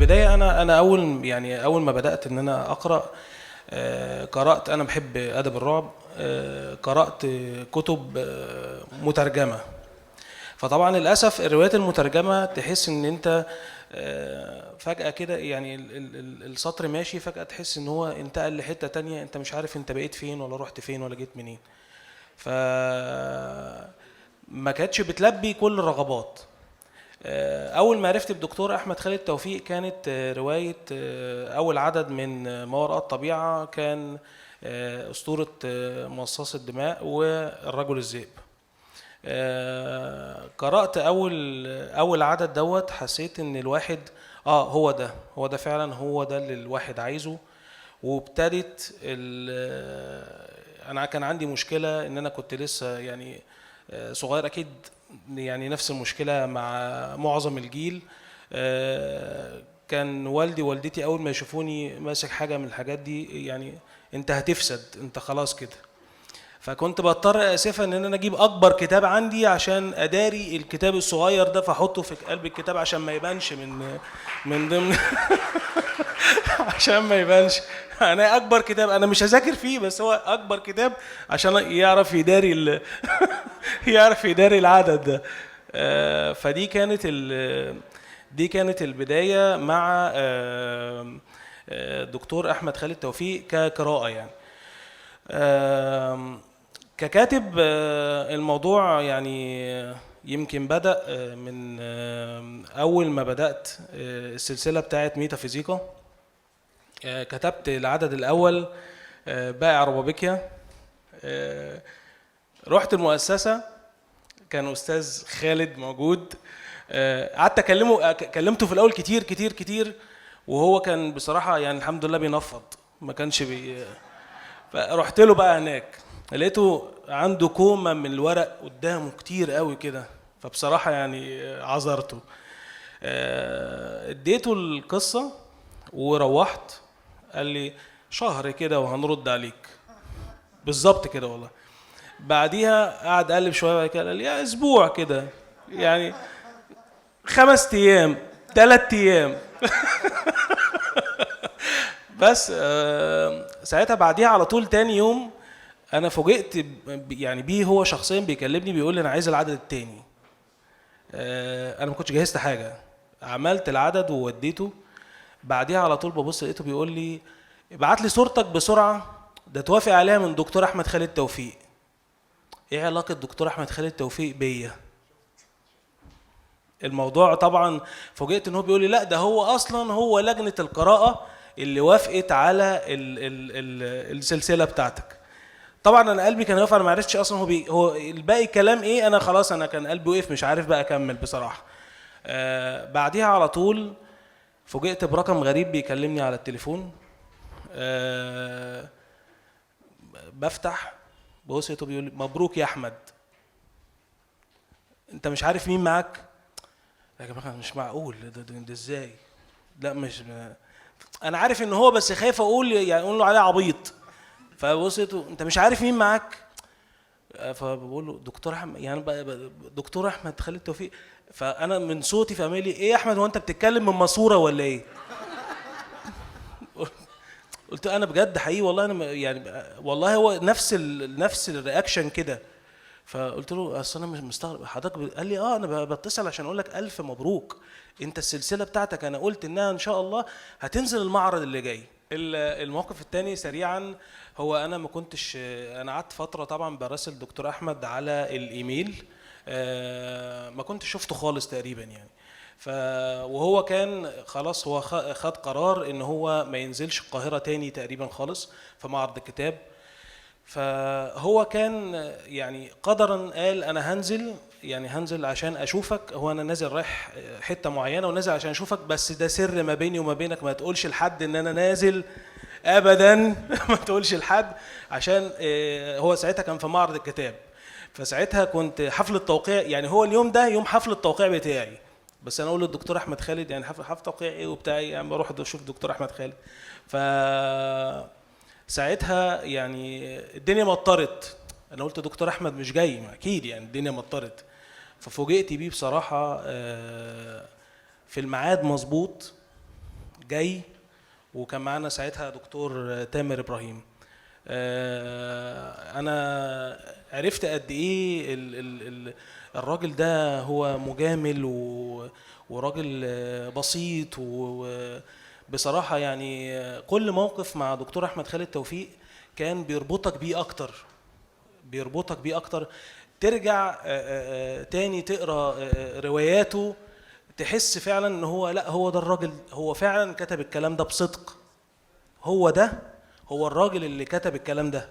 البداية أنا أول ما بدأت إن أنا أقرأ، قرأت. أنا بحب أدب الرعب. قرأت كتب مترجمة. فطبعا للأسف الروايات المترجمة تحس إن أنت فجأة كده، يعني السطر ماشي، فجأة تحس إن هو انتقل لحتة تانية، أنت مش عارف أنت بقيت فين ولا رحت فين ولا جيت منين. ف ما كانتش بتلبي كل الرغبات. أول ما عرفت بدكتور أحمد خالد توفيق كانت رواية أول عدد من ما وراء الطبيعة، كان أسطورة مصاص الدماء والرجل الذئب. قرأت أول عدد دوت، حسيت إن الواحد هو ده فعلا، هو ده اللي الواحد عايزه. وابتدت أنا كان عندي مشكلة إن أنا كنت لسه يعني صغير أكيد، يعني نفس المشكلة مع معظم الجيل. كان والدي ووالدتي أول ما يشوفوني ماسك حاجة من الحاجات دي، يعني أنت هتفسد، أنت خلاص كده. فكنت بضطر اسفا ان انا اجيب اكبر كتاب عندي عشان اداري الكتاب الصغير ده، فاحطه في قلب الكتاب عشان ما يبانش من ضمن عشان ما يبانش انا اكبر كتاب، انا مش هذاكر فيه، بس هو اكبر كتاب عشان يعرف يداري يعرف يداري العدد ده. دي كانت البداية مع دكتور احمد خالد توفيق كقراءة يعني. ككاتب، الموضوع يعني يمكن بدأ من أول ما بدأت السلسلة بتاعت ميتافيزيقا. كتبت العدد الأول بائع ربابيكيا. رحت المؤسسة، كان أستاذ خالد موجود. قعدت كلمته في الأول كتير كتير كتير، وهو كان بصراحة يعني الحمد لله بينفض، ما كانش فرحت له بقى هناك، لقيته عنده كومة من الورق قدامه كتير قوي كده، فبصراحة يعني عذرته. اديته القصة وروحت، قال لي شهر كده وهنرد عليك. بالظبط كده والله. بعديها قعد قلب شوية، بعد كده قال لي يا اسبوع كده، يعني 5 ايام 3 ايام بس ساعتها بعديها على طول تاني يوم انا فوجئت يعني بيه، هو شخصيا بيكلمني بيقول لي انا عايز العدد التاني. انا ما كنتش جهزت حاجه، عملت العدد ووديته. بعديها على طول ببص لقيته بيقول لي ابعت لي صورتك بسرعه، ده توافق عليها من دكتور احمد خالد توفيق. ايه علاقه دكتور احمد خالد توفيق بيا؟ الموضوع طبعا فوجئت ان هو بيقول لي لا، ده هو اصلا هو لجنه القراءه اللي وافقت على السلسله بتاعتك. طبعا انا قلبي كان واقف، انا ما عرفتش اصلا هو الباقي كلام ايه. انا خلاص انا كان قلبي وقف، مش عارف بقى اكمل بصراحه. بعديها على طول فوجئت برقم غريب بيكلمني على التليفون. بفتح ببص لقيته بيقول لي مبروك يا احمد. انت مش عارف مين معاك؟ يا جماعه مش معقول، ده ازاي؟ لا مش انا عارف ان هو، بس خايف اقول يعني اقول له عليه عبيط. فبصيته انت مش عارف مين معاك؟ فبقول له دكتور احمد، يعني دكتور احمد خالد توفيق. فانا من صوتي فقام لي ايه يا احمد، هو انت بتتكلم من ماسوره ولا ايه؟ قلت له انا بجد حقيقي والله، انا يعني والله هو نفس الرياكشن كده. فقلت له اصل انا مش مستغرب حضرتك قال لي انا بتصل عشان اقول لك الف مبروك، انت السلسله بتاعتك انا قلت انها ان شاء الله هتنزل المعرض اللي جاي. الموقف الثاني سريعا، هو انا ما كنتش، انا قعدت فتره طبعا براسل دكتور احمد على الايميل، ما كنتش شفته خالص تقريبا يعني. وهو كان خلاص، هو خد قرار ان هو ما ينزلش القاهره تاني تقريبا خالص في معرض الكتاب. فهو كان يعني قدرا قال انا هنزل، يعني هنزل عشان اشوفك، هو انا نازل رايح حته معينه ونازل عشان اشوفك، بس ده سر ما بيني وما بينك، ما تقولش لحد ان انا نازل ابدا ما تقولش لحد، عشان هو ساعتها كان في معرض الكتاب. فساعتها كنت حفل التوقيع، يعني هو اليوم ده يوم حفل التوقيع بتاعي، بس انا اقول للدكتور احمد خالد يعني حفل توقيع ايه وبتاعي، يعني بروح اشوف الدكتور احمد خالد. ف ساعتها يعني الدنيا مطرت، انا قلت دكتور احمد مش جاي اكيد، يعني الدنيا مطرت. ففوجئت بيه بصراحه في الميعاد مظبوط، جاي، وكان معانا ساعتها دكتور تامر ابراهيم. انا عرفت قد ايه الراجل ده هو مجامل وراجل بسيط، وبصراحة يعني كل موقف مع دكتور احمد خالد توفيق كان بيربطك بيه اكتر، بيربطك بيه اكتر. ترجع تاني تقرا رواياته، تحس فعلا ان هو، لا هو ده الراجل، هو فعلا كتب الكلام ده بصدق، هو ده، هو الراجل اللي كتب الكلام ده.